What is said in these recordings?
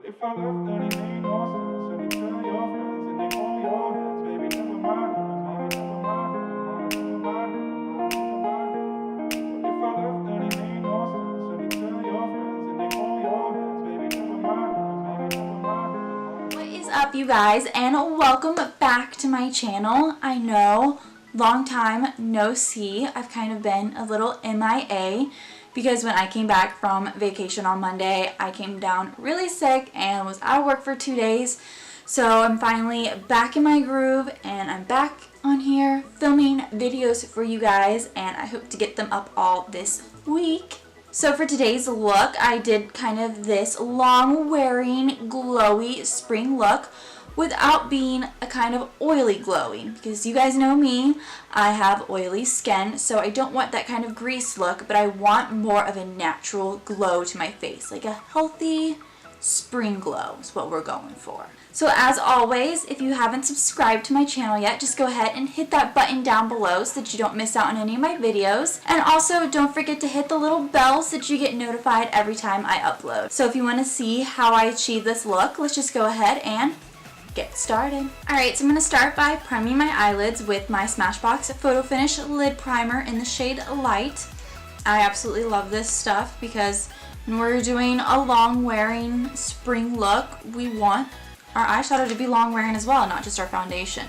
If I left, then it made no sense. And you tell your friends and they hold your hands, baby, never mind, never mind, never mind, never mind, never mind, never mind. If I left, then it made no sense. And you tell your friends and they hold your hands, baby, never mind, never mind, never mind. What is up, you guys, and welcome back to my channel. I know, long time no see. I've kind of been a little MIA because when I came back from vacation on Monday, I came down really sick and was out of work for 2 days. So I'm finally back in my groove and I'm back on here filming videos for you guys, and I hope to get them up all this week. So for today's look, I did kind of this long wearing glowy spring look without being a kind of oily glowy, because you guys know me, I have oily skin, so I don't want that kind of grease look, but I want more of a natural glow to my face, like a healthy spring glow is what we're going for. So as always, if you haven't subscribed to my channel yet, just go ahead and hit that button down below so that you don't miss out on any of my videos. And also don't forget to hit the little bell so that you get notified every time I upload. So if you want to see how I achieve this look, let's just go ahead and get started. Alright, so I'm going to start by priming my eyelids with my Smashbox Photo Finish Lid Primer in the shade Light. I absolutely love this stuff because when we're doing a long wearing spring look, we want our eyeshadow to be long wearing as well, not just our foundation.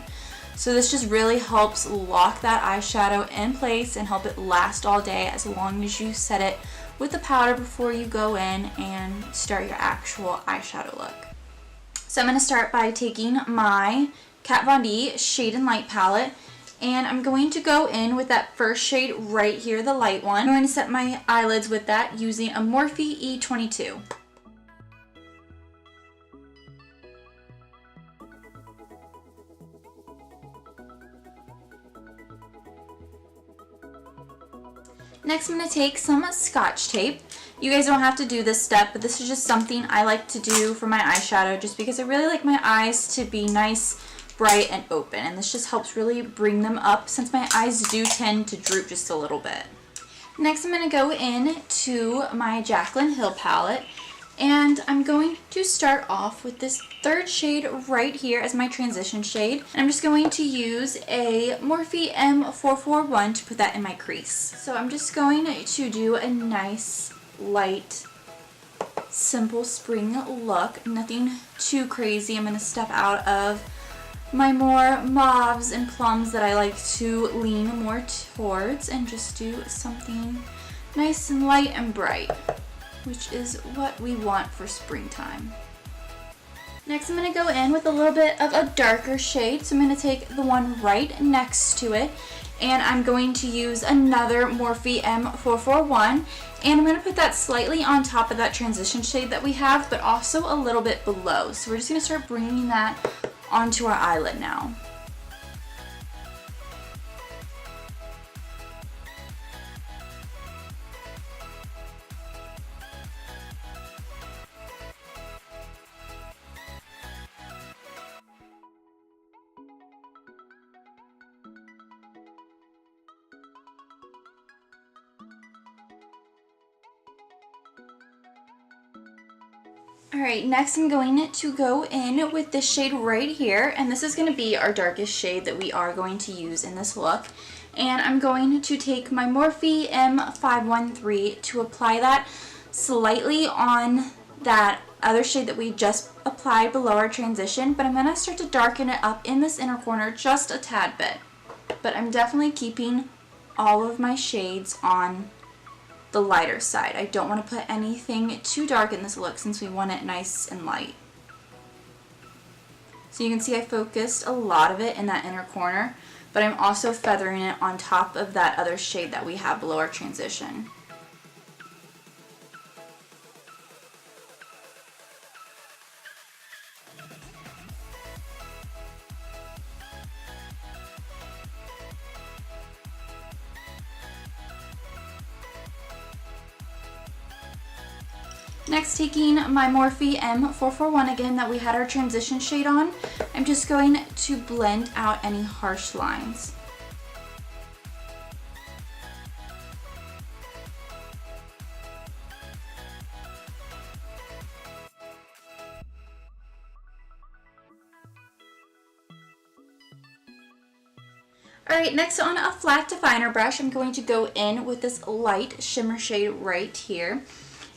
So this just really helps lock that eyeshadow in place and help it last all day as long as you set it with the powder before you go in and start your actual eyeshadow look. So I'm going to start by taking my Kat Von D Shade and Light palette, and I'm going to go in with that first shade right here, the light one. I'm going to set my eyelids with that using a Morphe E22. Next, I'm going to take some Scotch tape. You guys don't have to do this step, but this is just something I like to do for my eyeshadow just because I really like my eyes to be nice, bright, and open. And this just helps really bring them up since my eyes do tend to droop just a little bit. Next, I'm going to go in to my Jaclyn Hill palette. And I'm going to start off with this third shade right here as my transition shade. And I'm just going to use a Morphe M441 to put that in my crease. So I'm just going to do a nice, light, simple spring look. Nothing too crazy. I'm going to step out of my more mauves and plums that I like to lean more towards and just do something nice and light and bright, which is what we want for springtime. Next, I'm going to go in with a little bit of a darker shade. So I'm going to take the one right next to it, and I'm going to use another Morphe M441, and I'm going to put that slightly on top of that transition shade that we have, but also a little bit below. So we're just going to start bringing that onto our eyelid now. Alright, next I'm going to go in with this shade right here, and this is going to be our darkest shade that we are going to use in this look. And I'm going to take my Morphe M513 to apply that slightly on that other shade that we just applied below our transition, but I'm going to start to darken it up in this inner corner just a tad bit. But I'm definitely keeping all of my shades on the lighter side. I don't want to put anything too dark in this look since we want it nice and light. So you can see I focused a lot of it in that inner corner, but I'm also feathering it on top of that other shade that we have below our transition. Next, taking my Morphe M441 again that we had our transition shade on, I'm just going to blend out any harsh lines. Alright, next on a flat definer brush, I'm going to go in with this light shimmer shade right here.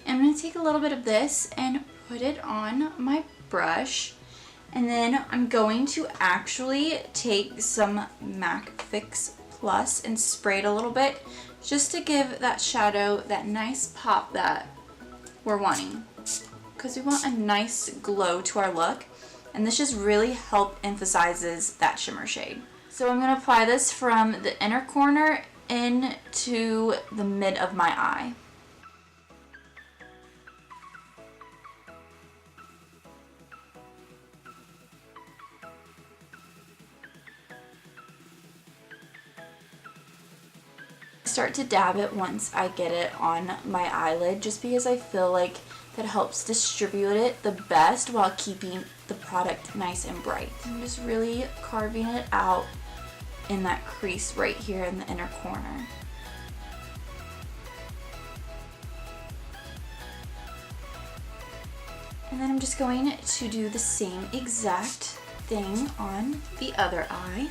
And I'm going to take a little bit of this and put it on my brush. And then I'm going to actually take some MAC Fix Plus and spray it a little bit just to give that shadow that nice pop that we're wanting. Because we want a nice glow to our look. And this just really emphasizes that shimmer shade. So I'm going to apply this from the inner corner into the mid of my eye. Start to dab it once I get it on my eyelid, just because I feel like that helps distribute it the best while keeping the product nice and bright. I'm just really carving it out in that crease right here in the inner corner. And then I'm just going to do the same exact thing on the other eye.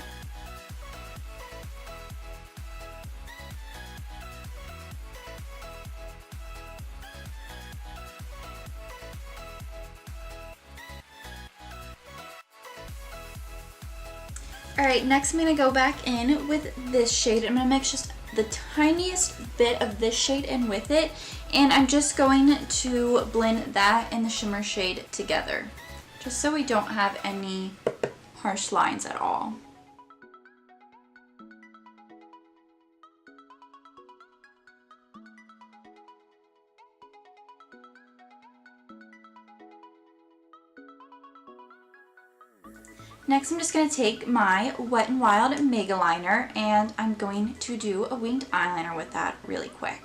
Alright, next I'm going to go back in with this shade. I'm going to mix just the tiniest bit of this shade in with it, and I'm just going to blend that and the shimmer shade together, just so we don't have any harsh lines at all. Next, I'm just going to take my Wet n Wild Mega Liner, and I'm going to do a winged eyeliner with that really quick.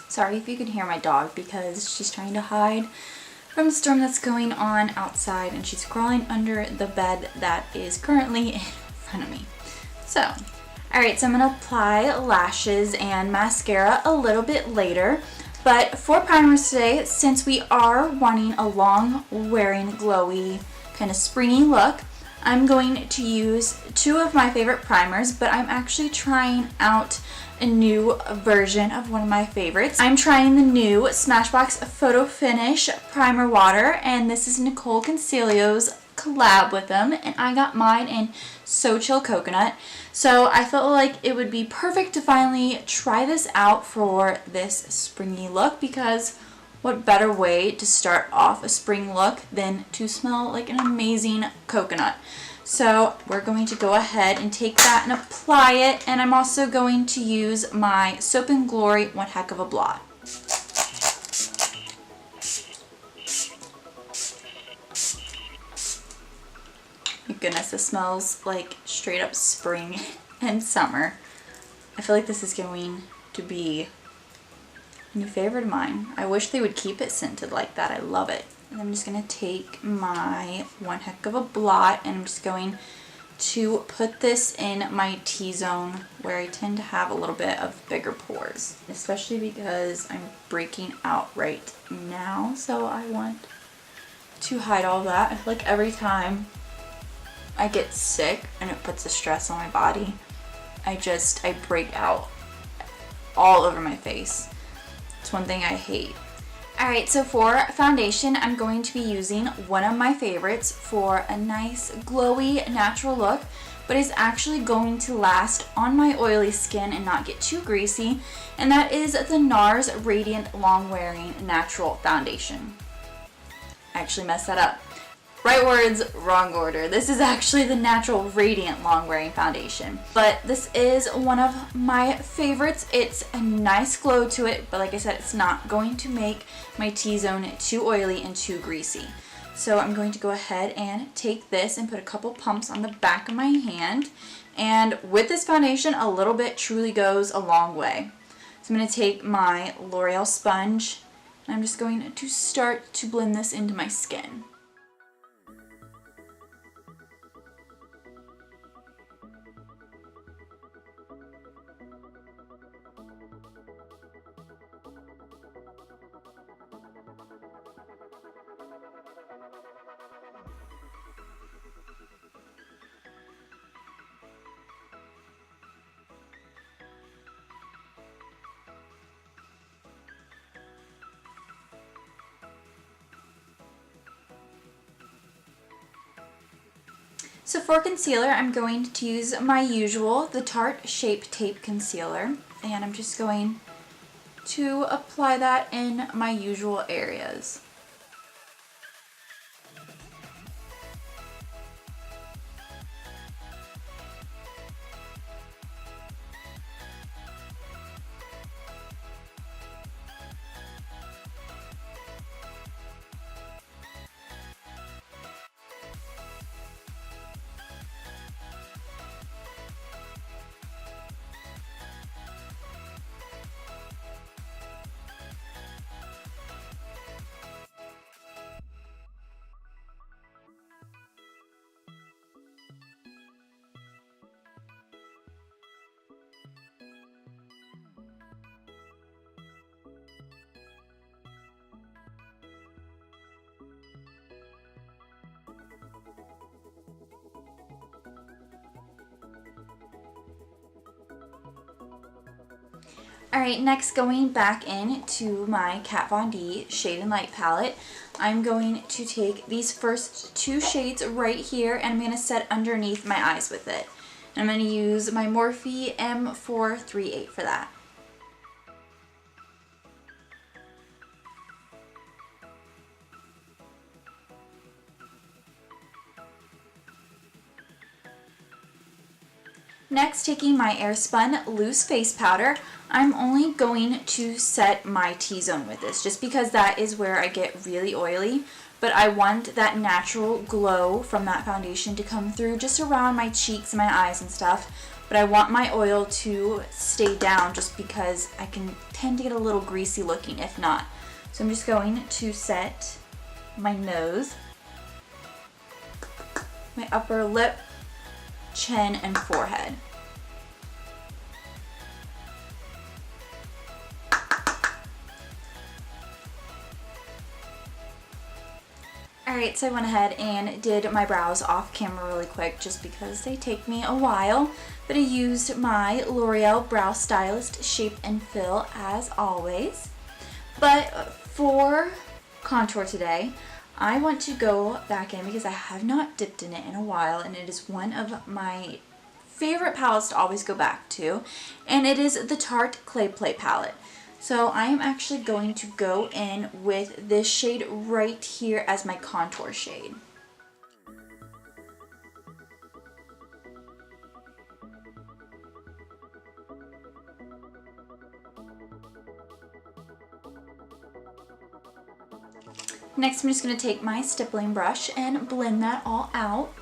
Sorry if you can hear my dog, because she's trying to hide from the storm that's going on outside, and she's crawling under the bed that is currently in front of me. So, alright, so I'm going to apply lashes and mascara a little bit later. But for primers today, since we are wanting a long wearing glowy kind of springy look, I'm going to use two of my favorite primers, but I'm actually trying out a new version of one of my favorites. I'm trying the new Smashbox Photo Finish Primer Water, and this is Nicol Concilio's collab with them, and I got mine in So Chill Coconut. So I felt like it would be perfect to finally try this out for this springy look, because what better way to start off a spring look than to smell like an amazing coconut. So we're going to go ahead and take that and apply it, and I'm also going to use my Soap & Glory One Heck of a Blot. My goodness, this smells like straight up spring and summer. I feel like this is going to be a new favorite of mine. I wish they would keep it scented like that. I love it. And I'm just going to take my One Heck of a Blot, and I'm just going to put this in my T-zone, where I tend to have a little bit of bigger pores, especially because I'm breaking out right now, so I want to hide all that. I feel like every time I get sick and it puts a stress on my body, I break out all over my face. It's one thing I hate. Alright, so for foundation, I'm going to be using one of my favorites for a nice glowy natural look, but is actually going to last on my oily skin and not get too greasy, and that is the NARS Radiant Long Wearing Natural Foundation. I actually messed that up. Right words, wrong order. This is actually the Natural Radiant Long Wearing Foundation. But this is one of my favorites. It's a nice glow to it, but like I said, it's not going to make my T-zone too oily and too greasy. So I'm going to go ahead and take this and put a couple pumps on the back of my hand. And with this foundation, a little bit truly goes a long way. So I'm going to take my L'Oreal sponge and I'm just going to start to blend this into my skin. So for concealer, I'm going to use my usual, the Tarte Shape Tape Concealer, and I'm just going to apply that in my usual areas. Alright, next going back into my Kat Von D Shade and Light palette, I'm going to take these first two shades right here and I'm going to set underneath my eyes with it. And I'm going to use my Morphe M438 for that. Next, taking my Airspun loose face powder, I'm only going to set my T-zone with this, just because that is where I get really oily, but I want that natural glow from that foundation to come through just around my cheeks and my eyes and stuff, but I want my oil to stay down just because I can tend to get a little greasy looking if not. So I'm just going to set my nose, my upper lip, chin, and forehead. Alright, so I went ahead and did my brows off camera really quick just because they take me a while. But I used my L'Oreal Brow Stylist Shape and Fill as always. But for contour today, I want to go back in because I have not dipped in it in a while and it is one of my favorite palettes to always go back to, and it is the Tarte Clay Play palette. So I am actually going to go in with this shade right here as my contour shade. Next, I'm just going to take my stippling brush and blend that all out.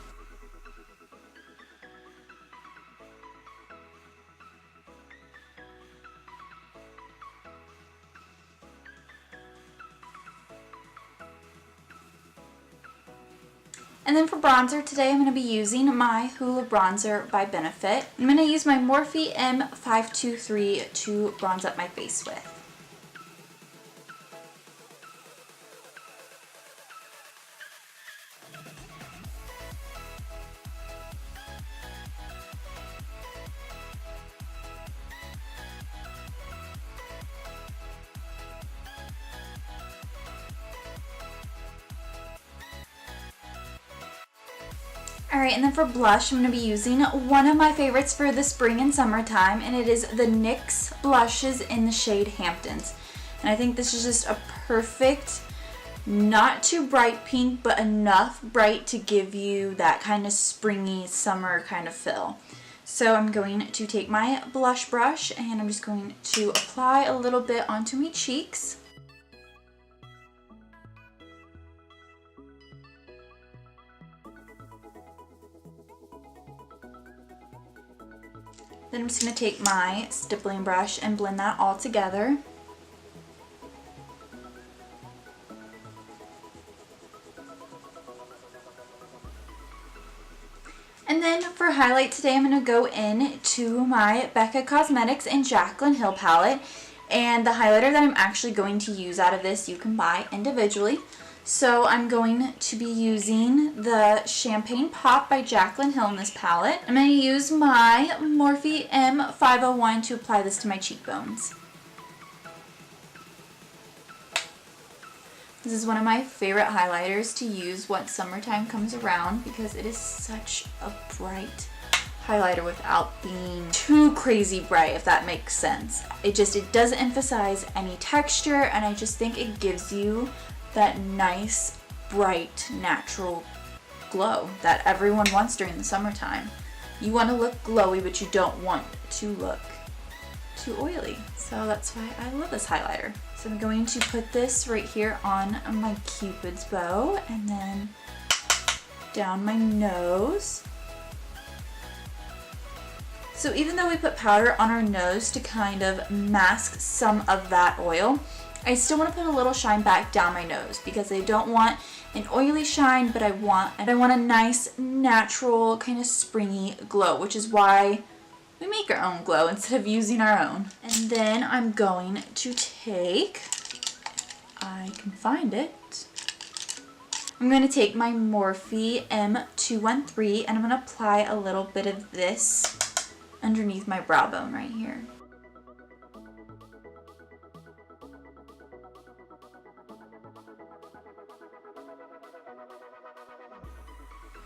And then for bronzer today, I'm going to be using my Hoola Bronzer by Benefit. I'm going to use my Morphe M523 to bronze up my face with. Alright, and then for blush, I'm going to be using one of my favorites for the spring and summertime, and it is the NYX blushes in the shade Hamptons. And I think this is just a perfect, not too bright pink, but enough bright to give you that kind of springy summer kind of feel. So I'm going to take my blush brush and I'm just going to apply a little bit onto my cheeks. Then I'm just going to take my stippling brush and blend that all together. And then for highlight today, I'm going to go in to my Becca Cosmetics and Jaclyn Hill palette. And the highlighter that I'm actually going to use out of this, you can buy individually. So I'm going to be using the Champagne Pop by Jaclyn Hill in this palette. I'm going to use my Morphe M501 to apply this to my cheekbones. This is one of my favorite highlighters to use once summertime comes around because it is such a bright highlighter without being too crazy bright, if that makes sense. It doesn't emphasize any texture, and I just think it gives you that nice, bright, natural glow that everyone wants during the summertime. You want to look glowy, but you don't want to look too oily. So that's why I love this highlighter. So I'm going to put this right here on my Cupid's bow and then down my nose. So even though we put powder on our nose to kind of mask some of that oil, I still want to put a little shine back down my nose because I don't want an oily shine, but I want a nice, natural, kind of springy glow, which is why we make our own glow instead of using our own. And then I'm going to take, I can find it, I'm going to take my Morphe M213 and I'm going to apply a little bit of this underneath my brow bone right here.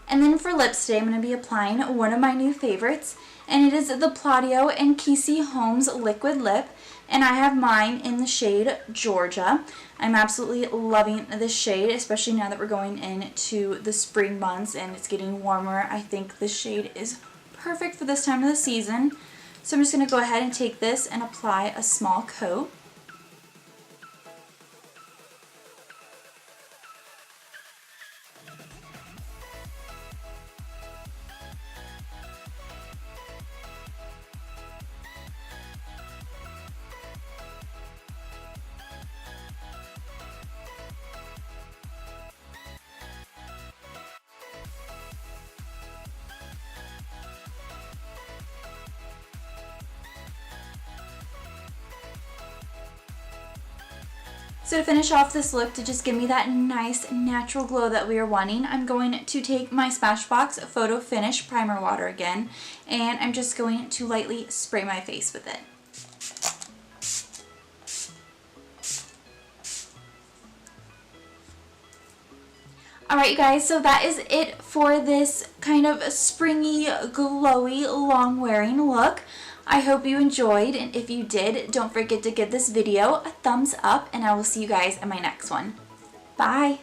And then for lips today, I'm going to be applying one of my new favorites, and it is the Palladio and Holmes Liquid Lip, and I have mine in the shade Georgia. I'm absolutely loving this shade, especially now that we're going into the spring months and it's getting warmer. I think this shade is perfect for this time of the season. So I'm just going to go ahead and take this and apply a small coat. So to finish off this look, to just give me that nice natural glow that we are wanting, I'm going to take my Smashbox Photo Finish Primer Water again, and I'm just going to lightly spray my face with it. Alright you guys, so that is it for this kind of springy, glowy, long wearing look. I hope you enjoyed, and if you did, don't forget to give this video a thumbs up, and I will see you guys in my next one. Bye!